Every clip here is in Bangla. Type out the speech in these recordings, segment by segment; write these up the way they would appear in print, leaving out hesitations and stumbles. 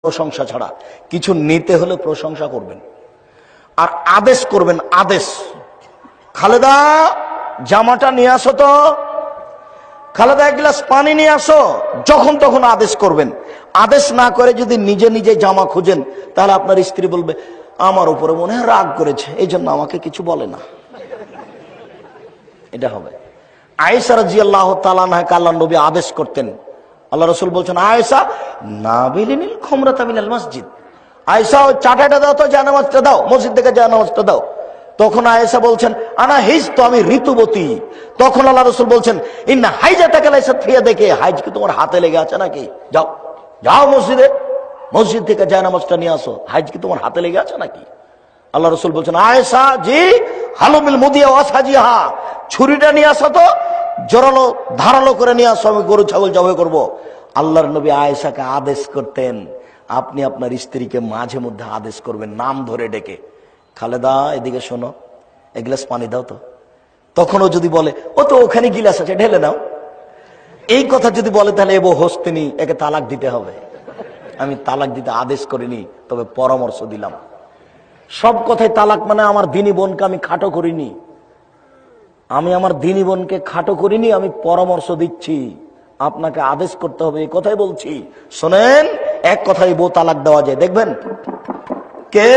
প্রশংসা ছাড়া। কিছু নিতে হলে প্রশংসা করবেন আর আদেশ করবেন। আদেশ, খালেদা জামাটা নিয়ে আসো তো, খালেদা এক গ্লাস পানি নিয়ে আসো, যখন তখন আদেশ করবেন। আদেশ না করে যদি নিজে নিজে জামা খুঁজেন তাহলে আপনার স্ত্রী বলবে আমার উপরে মনে হয় রাগ করেছে, এই জন্য আমাকে কিছু বলে না। এটা হবে। আয়েশা রাদিয়াল্লাহু তাআলা আনহাকে আল্লাহর নবী আদেশ করতেন। আল্লাহ রাসূল বলছেন, আয়েশা নাবিলিনিল খুমরাতা মিনাল মসজিদ, আয়েশা ওই চাটাটা দাও তো, জানামাজটা দাও, মসজিদ থেকে জানামাজটা দাও। তখন আয়েশা বলছেন, আনা হিজ, তো আমি ঋতুবতী। তখন আল্লাহ রাসূল বলছেন, ইন্না হাইজাতাকা লাইসাত ফি ইয়াদিকা, হাইজ কি তোমার হাতে লেগে আছে নাকি? যাও যাও মসজিদে, মসজিদ থেকে জানামাজটা নিয়ে আসো, হাইজ কি তোমার হাতে লেগে আছে নাকি? আল্লাহ রাসূল বলছেন, আয়েশা জি, হালুমিল মুদিয়া ওয়াসাজিহা, ছুরিটা নিয়ে আসো তো, জোরালো ধারালো করে নিয়ে আসো, আমি গরু ছাগল জবাই করব। আল্লাহর নবী আয়েশাকে আদেশ করতেন। আপনি আপনার স্ত্রীকে মাঝে মধ্যে আদেশ করবেন, নাম ধরে ডেকে, খালেদা এদিকে শোনো, এক গ্লাস পানি দাও তো। তখনও যদি বলে ও তো ওখানে গিলাস আছে ঢেলে নাও, এই কথা যদি বলে তাহলে এবো হস্তিনী, একে তালাক দিতে হবে। আমি তালাক দিতে আদেশ করিনি, তবে পরামর্শ দিলাম। সব কথায় তালাক মানে আমার দিনী বোনকে আমি খাটো করিনি, আমি আমার দিনী বোনকে খাটো করিনি, আমি পরামর্শ দিচ্ছি। আপনাকে আদেশ করতে হবে, এই কথাই বলছি। শোনেন, এক কথায় বউ তালাক দেওয়া যায়। দেখবেন কে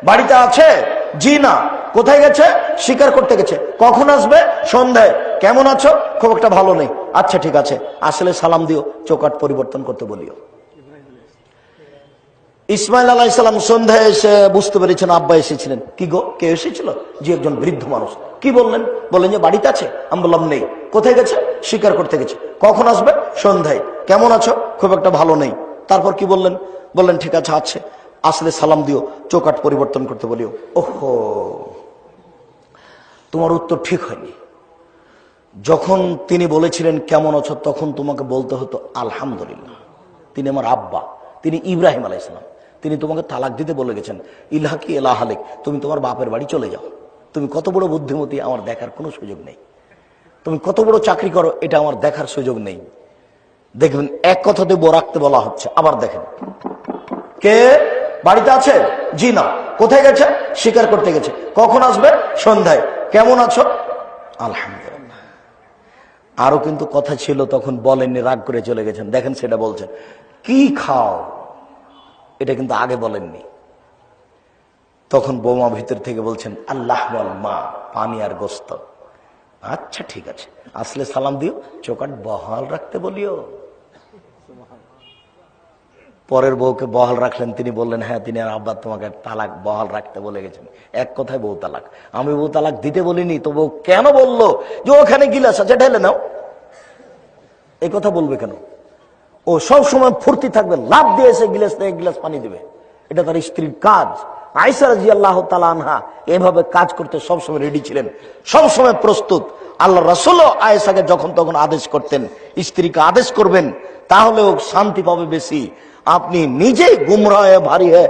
বাড়িতে আছে? জি না। কোথায় গেছে? শিকার করতে গেছে। কখন আসবে? সন্ধ্যায়। কেমন আছো? খুব একটা ভালো নেই। আচ্ছা ঠিক আছে, আসলে সালাম দিও, চৌকাট পরিবর্তন করতে বলিও। ইসমাইল আলাইহিস সালাম সন্ধ্যায় এসে বুঝতে পেরেছেন আব্বা এসেছিলেন। কি গো, কে এসেছিল? জি একজন বৃদ্ধ মানুষ। কি বললেন? বললেন যে বাড়িতে আছে। আমি বললাম নেই। কোথায় গেছে? শিকার করতে গেছে। কখন আসবে? সন্ধ্যায়। কেমন আছো? খুব একটা ভালো নেই। তারপর কি বললেন? বললেন ঠিক আছে, আছে, আসলে সালাম দিও, চৌকাট পরিবর্তন করতে বলিও। ওহো, তোমার উত্তর ঠিক হয়নি। যখন তিনি বলেছিলেন কেমন আছো, তখন তোমাকে বলতে হতো আলহামদুলিল্লাহ। তিনি আমার আব্বা, তিনি ইব্রাহিম আলাইহিস সালাম। তিনি তোমাকে তালাক দিতে বলে গেছেন, ইলাকি এলাহালেক, তুমি তোমার বাপের বাড়ি চলে যাও। তুমি কত বড় বুদ্ধিমতী আমার দেখার কোনো সুযোগ নেই, তুমি কত বড় চাকরি করো এটা আমার দেখার সুযোগ নেই। দেখবেন এক কথাতে বউ রাখতে বলা হচ্ছে। আবার দেখেন, কে বাড়িতে আছে? জি না। কোথায় গেছে? শিকার করতে গেছে। কখন আসবে? সন্ধ্যায়। কেমন আছো? আলহামদুলিল্লাহ। আরো কিন্তু কথা ছিল, তখন বলেননি, রাগ করে চলে গেছেন। দেখেন সেটা বলছেন, কি খাও, এটা কিন্তু আগে বলেননি। তখন বৌমা ভিতর থেকে বলছেন আল্লাহ ওয়াল মা, পানি আর গোস্ত। আচ্ছা ঠিক আছে, আসলে সালাম দিও, চৌকাট বহাল রাখতে বলিও। পরের বউকে বহাল রাখলেন। তিনি বললেন হ্যাঁ, তিনি আর আব্বা তোমাকে তালাক বহাল রাখতে বলে গেছেন। এক কথায় বউ তালাক। আমি বউ তালাক দিতে বলিনি, তো বউ কেন বললো যে ওখানে গিলাস আছে ঢেলে নাও? এই কথা বলবে কেন? ও সব সময় ফুর্তি থাকবে, লাভ দিয়ে এসে গিলাস থেকে এক গিলাস পানি দিবে, এটা তার স্ত্রীর কাজ। আয়েশা রাদিয়াল্লাহু তাআলা আনহা এভাবে কাজ করতে সবসময় রেডি ছিলেন, সবসময় প্রস্তুত। আল্লাহ রাসূলও আয়েশাকে যখন তখন আদেশ করতেন, স্ত্রীকে আদেশ করবেন, তাহলেও শান্তি পাবে বেশি। আপনি নিজেই গুমরাহ ভারী হয়ে